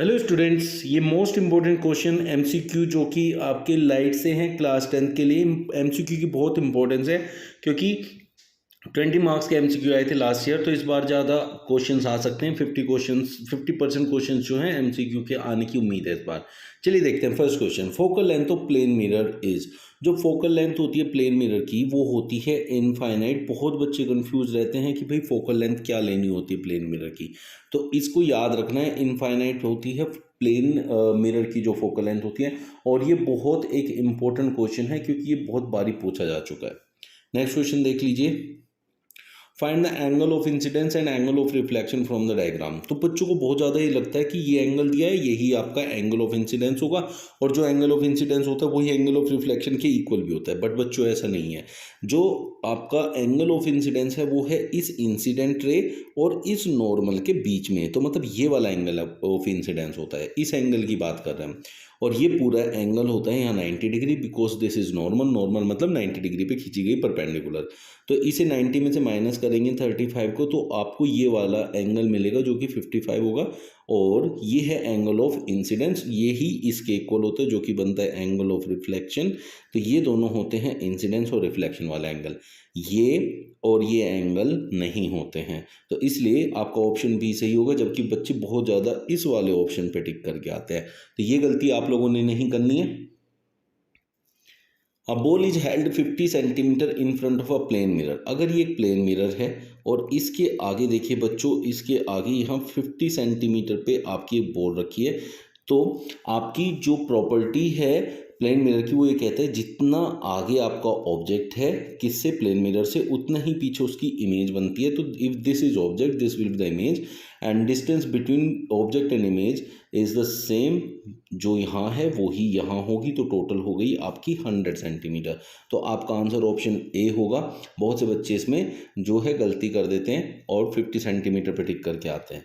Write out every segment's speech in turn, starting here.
Hello students, ये most important question MCQ जो कि आपके लाइट से हैं क्लास 10 के लिए। एमसीक्यू की बहुत इंपॉर्टेंस है क्योंकि 20 मार्क्स के एमसीक्यू आए थे लास्ट ईयर, तो इस बार ज़्यादा क्वेश्चंस आ सकते हैं। 50% क्वेश्चंस जो हैं एमसीक्यू के आने की उम्मीद है इस बार। चलिए देखते हैं first question. Focal length of plane mirror is. जो फोकल लेंथ होती है प्लेन मिरर की वो होती है इनफाइनाइट। बहुत बच्चे कंफ्यूज रहते हैं कि भाई फोकल लेंथ क्या लेनी होती है प्लेन मिरर की, तो इसको याद रखना है। इनफाइनाइट होती है प्लेन मिरर की जो फोकल लेंथ होती है, और ये बहुत एक इंपॉर्टेंट क्वेश्चन है क्योंकि ये बहुत बारी पूछा जा चुका है। नेक्स्ट क्वेश्चन देख लीजिए। Find the angle of incidence and angle of reflection from the diagram. तो बच्चों को बहुत ज़्यादा ये लगता है कि ये एंगल दिया है, यही आपका एंगल ऑफ इंसिडेंस होगा, और जो एंगल ऑफ इंसिडेंस होता है वही एंगल ऑफ रिफ्लेक्शन के इक्वल भी होता है। बट बच्चों ऐसा नहीं है। जो आपका एंगल ऑफ इंसिडेंस है वो है इस इंसिडेंट रे और इस नॉर्मल के बीच में, तो मतलब ये वाला एंगल ऑफ इंसिडेंस होता है, इस एंगल की बात कर रहे हैं हम। और ये पूरा एंगल होता है यहाँ 90 degree, because this is normal. Normal मतलब 90 डिग्री पे खींची गई परपेंडिकुलर। तो इसे 90 में से माइनस करेंगे 35 को, तो आपको ये वाला एंगल मिलेगा जो कि 55 होगा, और ये है एंगल ऑफ इंसिडेंस। ये ही इसके इक्वल होता है जो कि बनता है एंगल ऑफ रिफ्लेक्शन। तो ये दोनों होते हैं इंसिडेंस और रिफ्लेक्शन वाला एंगल, ये और ये एंगल नहीं होते हैं। तो इसलिए आपका ऑप्शन बी सही होगा, जबकि बच्चे बहुत ज़्यादा इस वाले ऑप्शन पे टिक करके आते हैं। तो ये गलती आप लोगों ने नहीं करनी है। A ball is held 50 centimetre in front of a plane mirror. अगर ये एक प्लेन मिरर है और इसके आगे देखिए बच्चों, इसके आगे यहाँ 50 सेंटीमीटर पे आपकी एक बॉल रखी है, तो आपकी जो प्रॉपर्टी है प्लेन मिरर की वो ये कहता है जितना आगे आपका ऑब्जेक्ट है किससे, प्लेन मिरर से, उतना ही पीछे उसकी इमेज बनती है। तो if this is object this will be the image, and distance between object and image is the same, जो यहाँ है वो ही यहाँ होगी। तो टोटल हो गई आपकी 100 सेंटीमीटर। तो आपका आंसर ऑप्शन ए होगा। बहुत से बच्चे इसमें जो है गलती कर देते हैं और 50 सेंटीमीटर पे टिक करके आते हैं।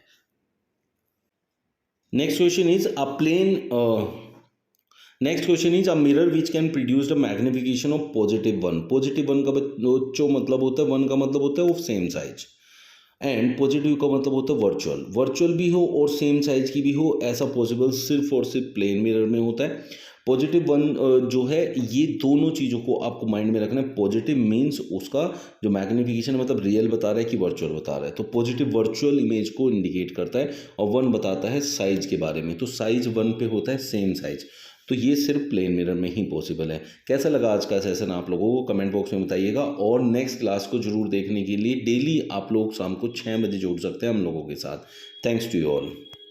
Next question is a plane next question is a mirror which can produce the magnification of +1। +1 का जो मतलब होता है, 1 का मतलब होता है of same size, and positive का मतलब होता है वर्चुअल। वर्चुअल भी हो और सेम साइज की भी हो, ऐसा पॉसिबल सिर्फ और सिर्फ प्लेन मिरर में होता है। +1 जो है, ये दोनों चीज़ों को आपको माइंड में रखना है। पॉजिटिव मीन्स उसका जो मैग्निफिकेशन मतलब रियल बता रहा है कि वर्चुअल बता रहा है, तो पॉजिटिव वर्चुअल इमेज को इंडिकेट करता है, और 1 बताता है साइज के बारे में। तो साइज 1 पे होता है सेम साइज। तो ये सिर्फ प्लेन मिरर में ही पॉसिबल है। कैसा लगा आज का सेशन आप लोगों को कमेंट बॉक्स में बताइएगा, और नेक्स्ट क्लास को जरूर देखने के लिए डेली आप लोग शाम को 6 बजे जुड़ सकते हैं हम लोगों के साथ। Thanks to you all.